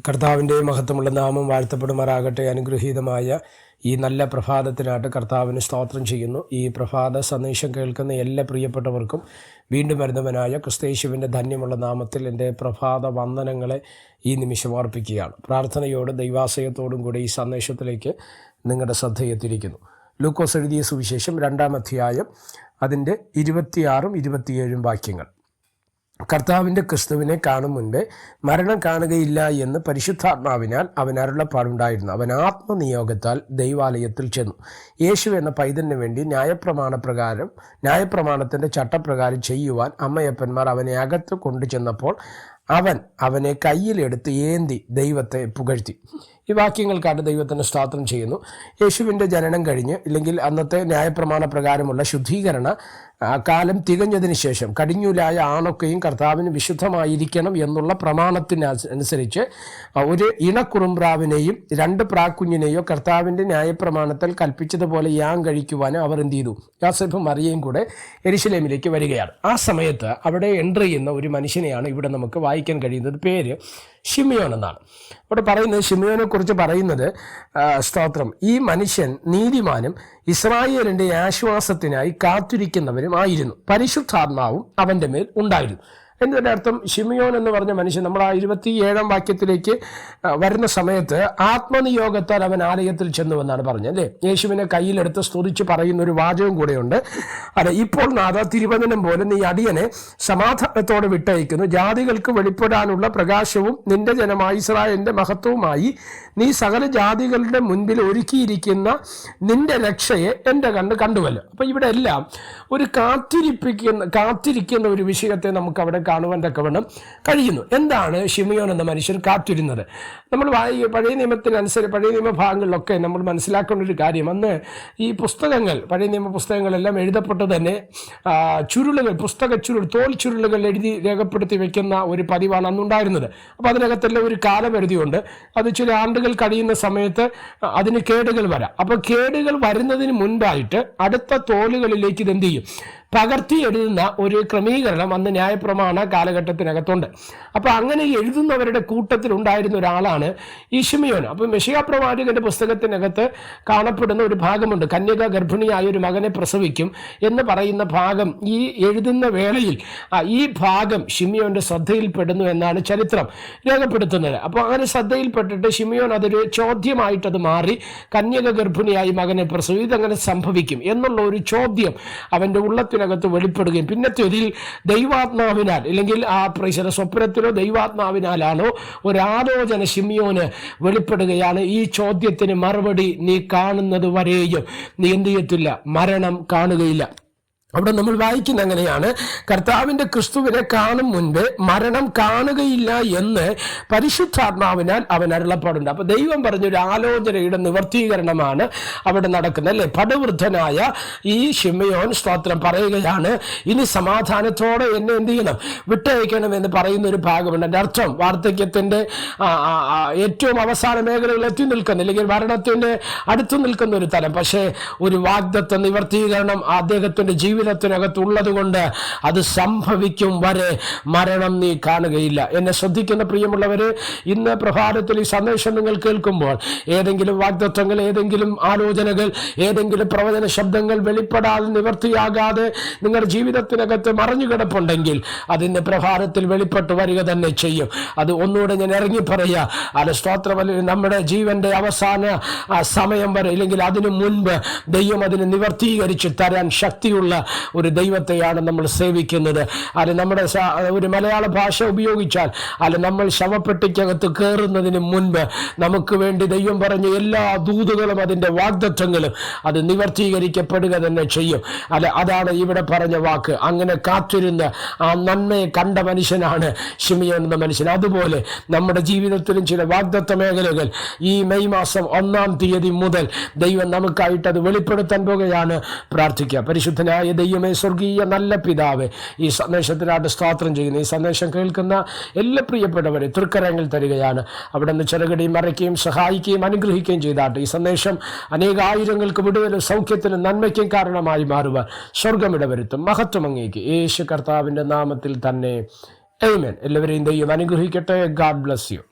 കർത്താവിൻ്റെ മഹത്വമുള്ള നാമം വാഴ്ത്തപ്പെടുമാറാകട്ടെ. അനുഗ്രഹീതമായ ഈ നല്ല പ്രഭാതത്തിനായിട്ട് കർത്താവിന് സ്തോത്രം ചെയ്യുന്നു. ഈ പ്രഭാത സന്ദേശം കേൾക്കുന്ന എല്ലാ പ്രിയപ്പെട്ടവർക്കും വീണ്ടും വരുന്നവനായ ക്രിസ്തയേശുവിൻ്റെ ധന്യമുള്ള നാമത്തിൽ എൻ്റെ പ്രഭാത വന്ദനങ്ങളെ ഈ നിമിഷം അർപ്പിക്കുകയാണ്. പ്രാർത്ഥനയോടും ദൈവാശ്രയത്തോടും കൂടി ഈ സന്ദേശത്തിലേക്ക് നിങ്ങളുടെ ശ്രദ്ധയെത്തിയിരിക്കുന്നു. ലൂക്കോസ് എഴുതിയ സുവിശേഷം 2-ാം അധ്യായം അതിൻ്റെ 26-ഉം 27-ഉം വാക്യങ്ങൾ. കർത്താവിൻ്റെ ക്രിസ്തുവിനെ കാണും മുൻപേ മരണം കാണുകയില്ല എന്ന് പരിശുദ്ധാത്മാവിനാൽ അവൻ അരുളപ്പാടുണ്ടായിരുന്നു. അവൻ ആത്മനിയോഗത്താൽ ദൈവാലയത്തിൽ ചെന്നു. യേശു എന്ന പൈതലിന് വേണ്ടി ന്യായപ്രമാണത്തിൻ്റെ ചട്ടപ്രകാരം ചെയ്യുവാൻ അമ്മയപ്പന്മാർ അവനെ അകത്ത് കൊണ്ടുചെന്നപ്പോൾ അവനെ കയ്യിലെടുത്ത് ഏന്തി ദൈവത്തെ പുകഴ്ത്തി. ഈ വാക്യങ്ങൾക്കായിട്ട് ദൈവത്തിന് സ്തോത്രം ചെയ്യുന്നു. യേശുവിൻ്റെ ജനനം കഴിഞ്ഞ് ഇല്ലെങ്കിൽ അന്നത്തെ ന്യായപ്രമാണ പ്രകാരമുള്ള ശുദ്ധീകരണ കാലം തികഞ്ഞതിന് ശേഷം കടിഞ്ഞൂലായ ആണൊക്കെയും കർത്താവിന് വിശുദ്ധമായിരിക്കണം എന്നുള്ള പ്രമാണത്തിനനുസരിച്ച് ഒരു ഇണക്കുറുമ്പ്രാവിനെയും 2 പ്രാക്കുഞ്ഞിനെയോ കർത്താവിൻ്റെ ന്യായപ്രമാണത്തിൽ കൽപ്പിച്ചതുപോലെ കഴിക്കുവാനും അവർ എന്ത് ചെയ്തു? യോസേഫും മറിയയും കൂടെ യെരുശലേമിലേക്ക് വരികയാണ്. ആ സമയത്ത് അവിടെ എൻട്രി ചെയ്യുന്ന ഒരു മനുഷ്യനെയാണ് ഇവിടെ നമുക്ക് വായിക്കാൻ കഴിയുന്നത്. പേര് ശിമിയോൻ എന്നാണ്. അവിടെ പറയുന്നത്, ശിമിയോനെ കുറിച്ച് പറയുന്നത് സ്തോത്രം, ഈ മനുഷ്യൻ നീതിമാനും ഇസ്രായേലിൻ്റെ ആശ്വാസത്തിനായി കാത്തിരിക്കുന്നവരും ആയിരുന്നു. പരിശുദ്ധാത്മാവും അവൻ്റെ മേൽ ഉണ്ടായിരുന്നു. എന്നതിൻ്റെ അർത്ഥം, ശിമിയോൻ എന്ന് പറഞ്ഞ മനുഷ്യൻ നമ്മൾ ആ 27-ാം വാക്യത്തിലേക്ക് വരുന്ന സമയത്ത് ആത്മനിയോഗത്താൽ അവൻ ആലയത്തിൽ ചെന്നുവെന്നാണ് പറഞ്ഞത്, അല്ലേ? യേശുവിനെ കയ്യിലെടുത്ത് സ്തുതിച്ച് പറയുന്ന ഒരു വാചകം കൂടെയുണ്ട്. അതെ, ഇപ്പോൾ നാഥ, തിരുവചനം പോലെ നീ അടിയനെ സമാധാനത്തോടെ വിട്ടയക്കുന്നു. ജാതികൾക്ക് വെളിപ്പെടാനുള്ള പ്രകാശവും നിന്റെ ജനമായ ഇസ്രായേലിൻ്റെ മഹത്വവുമായി നീ സകല ജാതികളുടെ മുൻപിൽ ഒരുക്കിയിരിക്കുന്ന നിന്റെ രക്ഷയെ എൻ്റെ കണ്ടുവല്ലോ. അപ്പം ഇവിടെ എല്ലാം ഒരു കാത്തിരിക്കുന്ന ഒരു വിഷയത്തെ നമുക്ക് അവിടെ കാണുവാൻ തക്കവണ്ണം കഴിയുന്നു. എന്താണ് ശിമിയോൻ എന്ന മനുഷ്യൻ കാത്തിരുന്നത്? നമ്മൾ പഴയ നിയമ ഭാഗങ്ങളിലൊക്കെ നമ്മൾ മനസ്സിലാക്കേണ്ട ഒരു കാര്യം, അന്ന് ഈ പുസ്തകങ്ങൾ, പഴയ നിയമ പുസ്തകങ്ങളെല്ലാം എഴുതപ്പെട്ടത് തന്നെ തോൽ ചുരുളുകൾ എഴുതി രേഖപ്പെടുത്തി വെക്കുന്ന ഒരു പതിവാണ് അന്നുണ്ടായിരുന്നത്. അപ്പോൾ അതിനകത്തെല്ലാം ഒരു കാലപരിധിയുണ്ട്. അത് ചില ആണ്ടുകൾ കഴിയുന്ന സമയത്ത് അതിന് കേടുകൾ വരാം. അപ്പോൾ കേടുകൾ വരുന്നതിന് മുൻപായിട്ട് അടുത്ത തോലുകളിലേക്ക് ഇതെന്ത് ചെയ്യും? പകർത്തി എഴുതുന്ന ഒരു ക്രമീകരണം അന്ന് ന്യായപ്രമാണ കാലഘട്ടത്തിനകത്തുണ്ട്. അപ്പോൾ അങ്ങനെ എഴുതുന്നവരുടെ കൂട്ടത്തിൽ ഉണ്ടായിരുന്ന ഒരാളാണ് ഈ ശിമിയോൻ. അപ്പോൾ മെശിഹാ പ്രവാചകന്റെ പുസ്തകത്തിനകത്ത് കാണപ്പെടുന്ന ഒരു ഭാഗമുണ്ട്, കന്യക ഗർഭിണിയായ ഒരു മകനെ പ്രസവിക്കും എന്ന് പറയുന്ന ഭാഗം. ഈ എഴുതുന്ന വേളയിൽ ഈ ഭാഗം ശിമിയോന്റെ ശ്രദ്ധയിൽപ്പെടുന്നു എന്നാണ് ചരിത്രം രേഖപ്പെടുത്തുന്നത്. അപ്പോൾ അങ്ങനെ ശ്രദ്ധയിൽപ്പെട്ടിട്ട് ശിമിയോൻ അതൊരു ചോദ്യമായിട്ടത് മാറി, കന്യക ഗർഭിണിയായി മകനെ പ്രസവിക്കും, ഇതങ്ങനെ സംഭവിക്കും എന്നുള്ള ഒരു ചോദ്യം അവൻ്റെ ഉള്ളത്തിനകത്ത് വെളിപ്പെടുകയും പിന്നത്തേതിൽ ദൈവാത്മാവിനാൽ ഇല്ലെങ്കിൽ ആ സ്വപ്നത്തിലോ ദൈവാത്മാവിനാലാണോ ഒരു ആലോചന ശിമിയോന് വെളിപ്പെടുകയാണ്. ഈ ചോദ്യത്തിന് മറുപടി, നീ കാണുന്നത് വരെയും നീ എന്ത് ചെയ്യത്തില്ല? മരണം കാണുകയില്ല. അവിടെ നമ്മൾ വായിക്കുന്ന അങ്ങനെയാണ്, കർത്താവിൻ്റെ ക്രിസ്തുവിനെ കാണും മുൻപ് മരണം കാണുകയില്ല എന്ന് പരിശുദ്ധാത്മാവിനാൽ അവൻ അരുളപ്പാടുണ്ട്. അപ്പോൾ ദൈവം പറഞ്ഞൊരു ആലോചനയുടെ നിവർത്തീകരണമാണ് അവിടെ നടക്കുന്നത്, അല്ലേ? പടുവൃദ്ധനായ ഈ ശിമിയോൻ സ്തോത്രം പറയുകയാണ്, ഇനി സമാധാനത്തോടെ എന്നെ എന്ത് ചെയ്യണം? വിട്ടയക്കണം എന്ന് പറയുന്ന ഒരു ഭാഗമുണ്ട്. എൻ്റെ അർത്ഥം, വാർദ്ധക്യത്തിൻ്റെ ഏറ്റവും അവസാന മേഖലകളിൽ എത്തി നിൽക്കുന്ന, അല്ലെങ്കിൽ മരണത്തിൻ്റെ അടുത്തു നിൽക്കുന്ന ഒരു തലം. പക്ഷേ ഒരു വാഗ്ദത്ത നിവർത്തീകരണം അദ്ദേഹത്തിൻ്റെ ജീവിതത്തിനകത്തുള്ളത് കൊണ്ട് അത് സംഭവിക്കും വരെ മരണം നീ കാണുകയില്ല. എന്നെ ശ്രദ്ധിക്കുന്ന പ്രിയമുള്ളവരെ, ഇന്ന് പ്രഭാതത്തിൽ ഈ സന്ദേശം നിങ്ങൾ കേൾക്കുമ്പോൾ ഏതെങ്കിലും വാഗ്ദത്തങ്ങൾ, ഏതെങ്കിലും ആലോചനകൾ, ഏതെങ്കിലും പ്രവചന ശബ്ദങ്ങൾ വെളിപ്പെടാതെ നിവർത്തിയാകാതെ നിങ്ങളുടെ ജീവിതത്തിനകത്ത് മറഞ്ഞു കിടപ്പുണ്ടെങ്കിൽ അതിൻ്റെ പ്രഭാതത്തിൽ വെളിപ്പെട്ട് വരിക തന്നെ ചെയ്യും. അത് ഒന്നുകൂടെ ഞാൻ ഇറങ്ങി പറയുക, അത് സ്തോത്രമല്ല, നമ്മുടെ ജീവന്റെ അവസാന സമയം വരെ ഇല്ലെങ്കിൽ അതിനു മുൻപ് ദൈവം അതിന് നിവർത്തീകരിച്ച് തരാൻ ശക്തിയുള്ള ഒരു ദൈവത്തെയാണ് നമ്മൾ സേവിക്കുന്നത്. അത് നമ്മുടെ ഒരു മലയാള ഭാഷ ഉപയോഗിച്ചാൽ, അല്ല, നമ്മൾ ശവപ്പെട്ടിക്കകത്ത് കയറുന്നതിന് മുൻപ് നമുക്ക് വേണ്ടി ദൈവം പറഞ്ഞ എല്ലാ ദൂതുകളും അതിൻ്റെ വാഗ്ദത്തങ്ങളും അത് നിവർത്തീകരിക്കപ്പെടുക തന്നെ ചെയ്യും. അല്ല, അതാണ് ഇവിടെ പറഞ്ഞ വാക്ക്. അങ്ങനെ കാത്തിരുന്ന് ആ നന്മയെ കണ്ട മനുഷ്യനാണ് ശിമിയോൻ എന്ന മനുഷ്യൻ. അതുപോലെ നമ്മുടെ ജീവിതത്തിലും ചില വാഗ്ദത്ത മേഖലകൾ ഈ മെയ് മാസം 1-ാം തീയതി മുതൽ ദൈവം നമുക്കായിട്ട് അത് വെളിപ്പെടുത്താൻ പോകുകയാണ്. പ്രാർത്ഥിക്കുക. പരിശുദ്ധനായ ദൈവമേ, സ്വർഗീയ നല്ല പിതാവേ, ഈ സന്ദേശത്തിനായിട്ട് സ്തോത്രം ചെയ്യുന്നു. ഈ സന്ദേശം കേൾക്കുന്ന എല്ലാ പ്രിയപ്പെട്ടവരെ തൃക്കരങ്ങൾ തരികയാണ്. അവിടെ നിന്ന് ചെറുകടിയും മറയ്ക്കുകയും സഹായിക്കുകയും അനുഗ്രഹിക്കുകയും ചെയ്താട്ട് ഈ സന്ദേശം അനേകായിരങ്ങൾക്ക് വിടുതലും സൗഖ്യത്തിനും നന്മയ്ക്കും കാരണമായി മാറുവാൻ സ്വർഗമിടവരുത്തും. മഹത്വം അങ്ങേക്ക് യേശു കർത്താവിൻ്റെ നാമത്തിൽ തന്നെ. ആമേൻ. എല്ലാവരെയും ദൈവം അനുഗ്രഹിക്കട്ടെ. God bless you.